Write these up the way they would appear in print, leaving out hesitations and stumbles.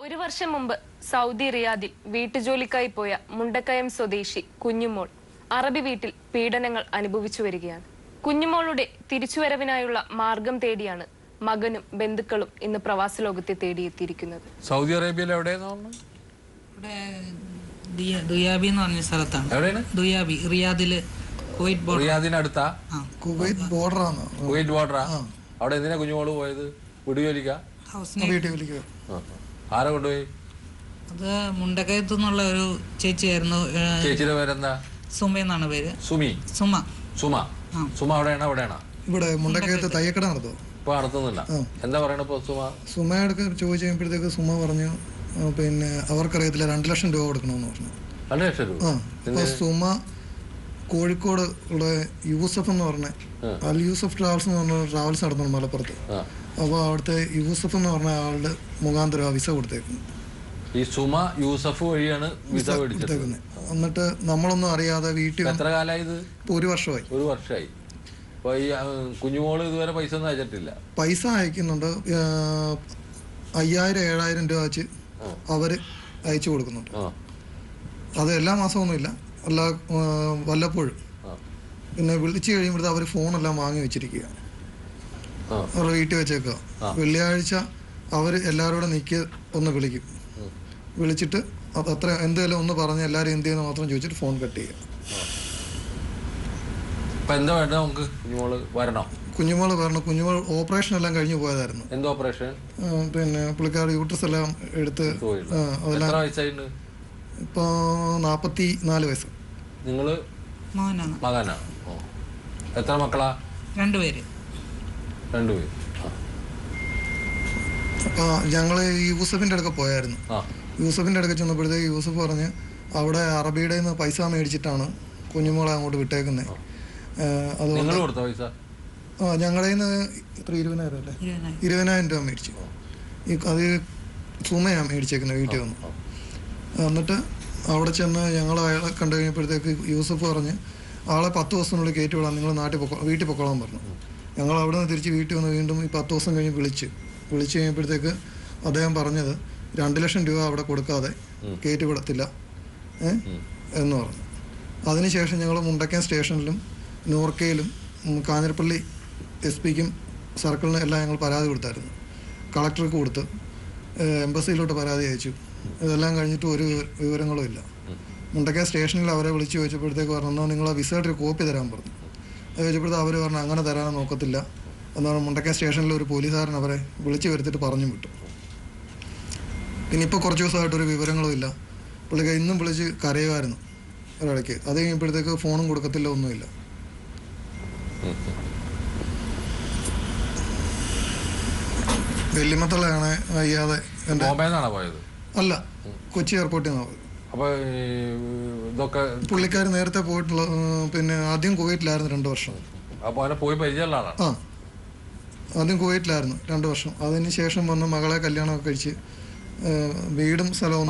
ഒരു വർഷം മുമ്പ് സൗദി റിയാദിൽ വീട്ടുജോലിക്കായി പോയ മുണ്ടക്കയം സ്വദേശി കുഞ്ഞുമോൾ അറബി വീട്ടിൽ പീഡനങ്ങൾ അനുഭവിച്ചു വരികയാണ്. കുഞ്ഞുമോളുടെ തിരിച്ചുവരവിനായുള്ള മാർഗം തേടിയാണ് മകനും ബന്ധുക്കളും ഇന്ന് പ്രവാസ ലോകത്തെ തേടിയെത്തിയിരിക്കുന്നത്. സൗദി അറേബ്യയിൽ ദുയാബി എന്ന് പറഞ്ഞ സ്ഥലത്താണ്. ദുയാബി റിയാദില് റിയാദിനടുത്താ കുവൈറ്റ് ബോർഡറാണ്. കുവൈറ്റ് ബോർഡറാ. അവിടെ എന്തിനാ കുഞ്ഞുമോള് പോയത്? വീട്ടുജോലിക്കാ? ആരെ കൊണ്ടുപോയി? അത് മുണ്ടക്കയത്തു നിന്നുള്ള ഒരു ചേച്ചിയായിരുന്നു. ചേച്ചിയുടെ പേരെന്താ? സുമ എന്നാണ് പേര്. സുമി. സുമ. സുമ. സുമ അവിടെയാണോ? ഇവിടെ മുണ്ടക്കയത്ത് തയ്യക്കട നടത്തുമോ? ഇപ്പൊ നടത്തുന്നില്ല. എന്താ പറയണ ഇപ്പൊ? സുമയോട് ചോദിച്ചു കഴിയുമ്പോഴത്തേക്ക് സുമ പറഞ്ഞു പിന്നെ അവർക്കറിയത്തില്ല 2 ലക്ഷം രൂപ കൊടുക്കണമെന്ന് പറഞ്ഞു. 2 ലക്ഷം രൂപ? അപ്പൊ സുമ കോഴിക്കോട് ഉള്ള യൂസഫ് എന്ന് പറഞ്ഞ അൽ യൂസഫ് ട്രാവൽസ് എന്ന് പറഞ്ഞ ട്രാവൽസ് നടത്തുന്നു മലപ്പുറത്ത്. അപ്പോൾ അവിടുത്തെ യൂസഫ് എന്ന് പറഞ്ഞ ആളുടെ മുഖാന്തരം വിസ കൊടുത്തേക്കുന്നു. ഈ സുമ യൂസഫ് വഴിയാണ് വിസ കൊടുത്തേക്കുന്നത്. എന്നിട്ട് നമ്മളൊന്നും അറിയാതെ വീട്ടിൽ. എത്ര കാലമായി ഇത്? ഇപ്പൊ 1 വർഷമായി. 1 വർഷമായി. അപ്പൊ ഈ കുഞ്ഞുമോള് ഇതുവരെ പൈസ ഒന്നും അയച്ചിട്ടില്ല? പൈസ അയക്കുന്നുണ്ട്. 5000-7000 രൂപ വെച്ച് അവര് അയച്ചു കൊടുക്കുന്നുണ്ട്. അത് എല്ലാ മാസമൊന്നും ഇല്ല, അല്ല വല്ലപ്പോഴും. പിന്നെ വിളിച്ചു കഴിയുമ്പോഴത്തെ അവർ ഫോണെല്ലാം വാങ്ങി വെച്ചിരിക്കുക, അവരുടെ വീട്ടിൽ വെച്ചേക്കുക. വെള്ളിയാഴ്ച അവർ എല്ലാവരോടും ഒന്ന് വിളിക്കും. വിളിച്ചിട്ട് അത്ര എന്തെങ്കിലും ഒന്ന് പറഞ്ഞ് എല്ലാവരും എന്ത് ചെയ്യുന്ന മാത്രം ചോദിച്ചിട്ട് ഫോൺ കട്ട് ചെയ്യുക. കുഞ്ഞുമോള് വരണം. കുഞ്ഞുമോൾ ഓപ്പറേഷൻ എല്ലാം കഴിഞ്ഞ് പോയതായിരുന്നു. എന്ത് ഓപ്പറേഷൻ? പിന്നെ പുള്ളിക്കാർ യൂട്രസ് എല്ലാം എടുത്ത് അതെല്ലാം. ഇപ്പൊ 44 വയസ്സ്. നിങ്ങള് മകനാണ്? എത്ര മക്കളാ? 2 പേര്. അപ്പൊ ഞങ്ങള് യൂസഫിന്റെ അടുക്ക പോയായിരുന്നു. യൂസഫിന്റെ അടുക്ക ചെന്നപ്പോഴത്തേക്ക് യൂസഫ് പറഞ്ഞ് അവിടെ അറബിയുടെ നിന്ന് പൈസ മേടിച്ചിട്ടാണ് കുഞ്ഞുമോളെ അങ്ങോട്ട് വിട്ടേക്കുന്നത്. അതുകൊണ്ട് ഞങ്ങളുടെ നിന്ന് 20,000 അല്ലേ, 20,000 രൂപ മേടിച്ചു. അത് സുമയാണ് മേടിച്ചേക്കുന്നത് വീട്ടിൽ വന്ന്. എന്നിട്ട് അവിടെ ചെന്ന് ഞങ്ങൾ അയാളെ കണ്ടു കഴിഞ്ഞപ്പോഴത്തേക്ക് യൂസഫ് പറഞ്ഞ് ആളെ 10 ദിവസത്തിനുള്ളിൽ കയറ്റി വിടാം, നിങ്ങൾ വീട്ടിൽ പൊക്കോളാൻ പറഞ്ഞു. ഞങ്ങൾ അവിടെ നിന്ന് തിരിച്ച് വീട്ടിൽ വന്ന് വീണ്ടും ഈ 10 ദിവസം കഴിഞ്ഞ് വിളിച്ചു കഴിഞ്ഞപ്പോഴത്തേക്ക് അദ്ദേഹം പറഞ്ഞത് 2 ലക്ഷം രൂപ അവിടെ കൊടുക്കാതെ കയറ്റി വിടത്തില്ല എന്ന് പറഞ്ഞു. അതിനുശേഷം ഞങ്ങൾ മുണ്ടക്കയം സ്റ്റേഷനിലും നോർക്കയിലും കാഞ്ഞിരപ്പള്ളി SP-ക്കും സർക്കിളിനും എല്ലാം ഞങ്ങൾ പരാതി കൊടുത്തായിരുന്നു. കളക്ടർക്ക് കൊടുത്ത് എംബസിയിലോട്ട് പരാതി അയച്ചു. ഇതെല്ലാം കഴിഞ്ഞിട്ട് ഒരു വിവരങ്ങളും ഇല്ല. മുണ്ടക്കയം സ്റ്റേഷനിൽ അവരെ വിളിച്ച് ചോദിച്ചപ്പോഴത്തേക്ക് പറഞ്ഞു നിങ്ങൾ ആ വിസയുടെ ഒരു കോപ്പി തരാൻ പറഞ്ഞു. അത് ചോദിച്ചപ്പോഴത്തേക്ക് അവർ പറഞ്ഞു അങ്ങനെ തരാൻ നോക്കത്തില്ല എന്നാണ്. മുണ്ടക്കയം സ്റ്റേഷനിൽ ഒരു പോലീസുകാരൻ അവരെ വിളിച്ച് വരുത്തിട്ട് പറഞ്ഞു വിട്ടു. പിന്നെ ഇപ്പോൾ കുറച്ച് ദിവസമായിട്ടൊരു വിവരങ്ങളും ഇല്ല. പുള്ളിക്ക് ഇന്നും വിളിച്ച് കരയുമായിരുന്നു ഒരിടയ്ക്ക്. അത് കഴിഞ്ഞപ്പോഴത്തേക്ക് ഫോണും കൊടുക്കത്തില്ല, ഒന്നുമില്ല. വെല്ലിമത്തളയാണ് വയ്യാതെ. അല്ല, കൊച്ചി എയർപോർട്ടിൽ നിന്നാണ് പോയത്. പുള്ളിക്കാർ നേരത്തെ പോയിട്ടുള്ള പിന്നെ ആദ്യം കുവൈറ്റിലായിരുന്നു 2 വർഷം. ആദ്യം കുവൈറ്റിലായിരുന്നു 2 വർഷം. അതിന് ശേഷം വന്ന് മകളെ കല്യാണമൊക്കെ കഴിച്ച് വീടും സ്ഥലവും.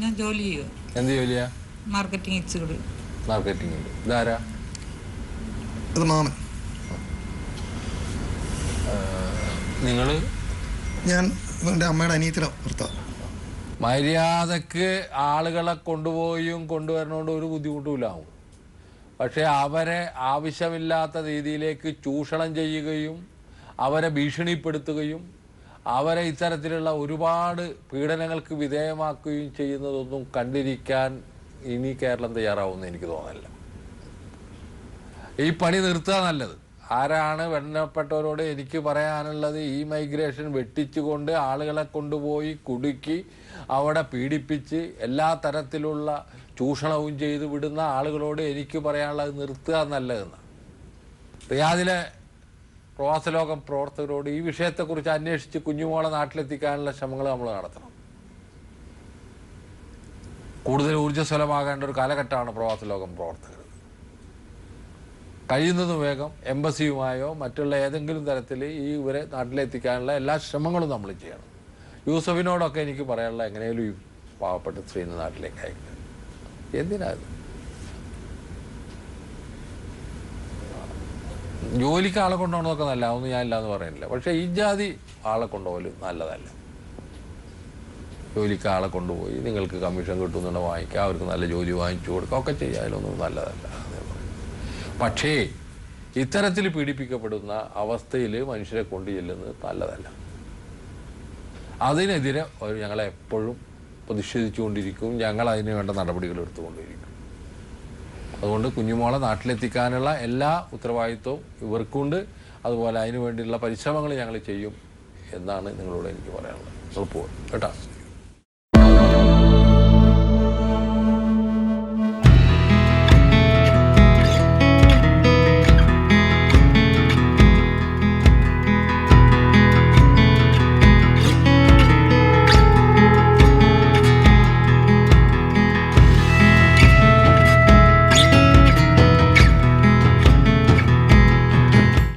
ഞാൻ ജോലി ചെയ്യുക. എന്ത് ജോലിയാ? Marketing executive. അത് മാമൻ. നിങ്ങള്? ഞാൻ എൻ്റെ അമ്മയുടെ അനിയത്തിയുടെ ഭർത്താവ്. മര്യാദക്ക് ആളുകളെ കൊണ്ടുപോയും കൊണ്ടുവരണോണ്ട് ഒരു ബുദ്ധിമുട്ടുമില്ലാവും. പക്ഷെ അവരെ ആവശ്യമില്ലാത്ത രീതിയിലേക്ക് ചൂഷണം ചെയ്യുകയും അവരെ ഭീഷണിപ്പെടുത്തുകയും അവരെ ഇത്തരത്തിലുള്ള ഒരുപാട് പീഡനങ്ങൾക്ക് വിധേയമാക്കുകയും ചെയ്യുന്നതൊന്നും കണ്ടിരിക്കാൻ ഇനി കേരളം തയ്യാറാവുമെന്ന് എനിക്ക് തോന്നുന്നില്ല. ഈ പണി നിർത്തുക നല്ലത്. ആരാണ് വേണ്ടപ്പെട്ടവരോട് എനിക്ക് പറയാനുള്ളത്, ഈ മൈഗ്രേഷൻ വെട്ടിച്ചുകൊണ്ട് ആളുകളെ കൊണ്ടുപോയി കുടുക്കി അവിടെ പീഡിപ്പിച്ച് എല്ലാ തരത്തിലുള്ള ചൂഷണവും ചെയ്ത് വിടുന്ന ആളുകളോട് എനിക്ക് പറയാനുള്ളത് നിർത്തുക നല്ലതെന്നാണ്. റിയാദിലെ പ്രവാസലോകം പ്രവർത്തകരോട് ഈ വിഷയത്തെക്കുറിച്ച് അന്വേഷിച്ച് കുഞ്ഞുമോളെ നാട്ടിലെത്തിക്കാനുള്ള ശ്രമങ്ങൾ നമ്മൾ നടത്തണം. കൂടുതൽ ഊർജ്ജസ്വലമാകേണ്ട ഒരു കാലഘട്ടമാണ് പ്രവാസലോകം പ്രവർത്തകർ. കഴിയുന്നതും വേഗം എംബസിയുമായോ മറ്റുള്ള ഏതെങ്കിലും തരത്തിൽ ഈ ഇവരെ നാട്ടിലെത്തിക്കാനുള്ള എല്ലാ ശ്രമങ്ങളും നമ്മൾ ചെയ്യണം. യൂസഫിനോടൊക്കെ എനിക്ക് പറയാനുള്ള എങ്ങനെയും ഈ പാവപ്പെട്ട സ്ത്രീനെ നാട്ടിലേക്ക് അയക്കുക. എന്തിനാ ജോലിക്ക് ആളെ കൊണ്ടുപോകണമെന്നൊക്കെ നല്ല, ഒന്നും ഞാനില്ല എന്ന് പറയുന്നില്ല. പക്ഷേ ഈ ജാതി ആളെ കൊണ്ടുപോകല് നല്ലതല്ല. ജോലിക്ക് ആളെ കൊണ്ടുപോയി നിങ്ങൾക്ക് കമ്മീഷൻ കിട്ടുന്നുണ്ട് വാങ്ങിക്കുക, അവർക്ക് നല്ല ജോലി വാങ്ങിച്ചു കൊടുക്കുക, ഒക്കെ ചെയ്യുക. അതിലൊന്നും നല്ലതല്ല. പക്ഷേ ഇത്തരത്തിൽ പീഡിപ്പിക്കപ്പെടുന്ന അവസ്ഥയിൽ മനുഷ്യരെ കൊണ്ടു ചെല്ലുന്നത് നല്ലതല്ല. അതിനെതിരെ ഞങ്ങളെപ്പോഴും പ്രതിഷേധിച്ചുകൊണ്ടിരിക്കും. ഞങ്ങൾ അതിന് വേണ്ട നടപടികൾ എടുത്തുകൊണ്ടിരിക്കും. അതുകൊണ്ട് കുഞ്ഞുമോളെ നാട്ടിലെത്തിക്കാനുള്ള എല്ലാ ഉത്തരവാദിത്വവും ഇവർക്കുണ്ട്. അതുപോലെ അതിനു വേണ്ടിയുള്ള പരിശ്രമങ്ങൾ ഞങ്ങൾ ചെയ്യും എന്നാണ് നിങ്ങളോട് എനിക്ക് പറയാനുള്ളത്. നിങ്ങൾ പോകും കേട്ടോ.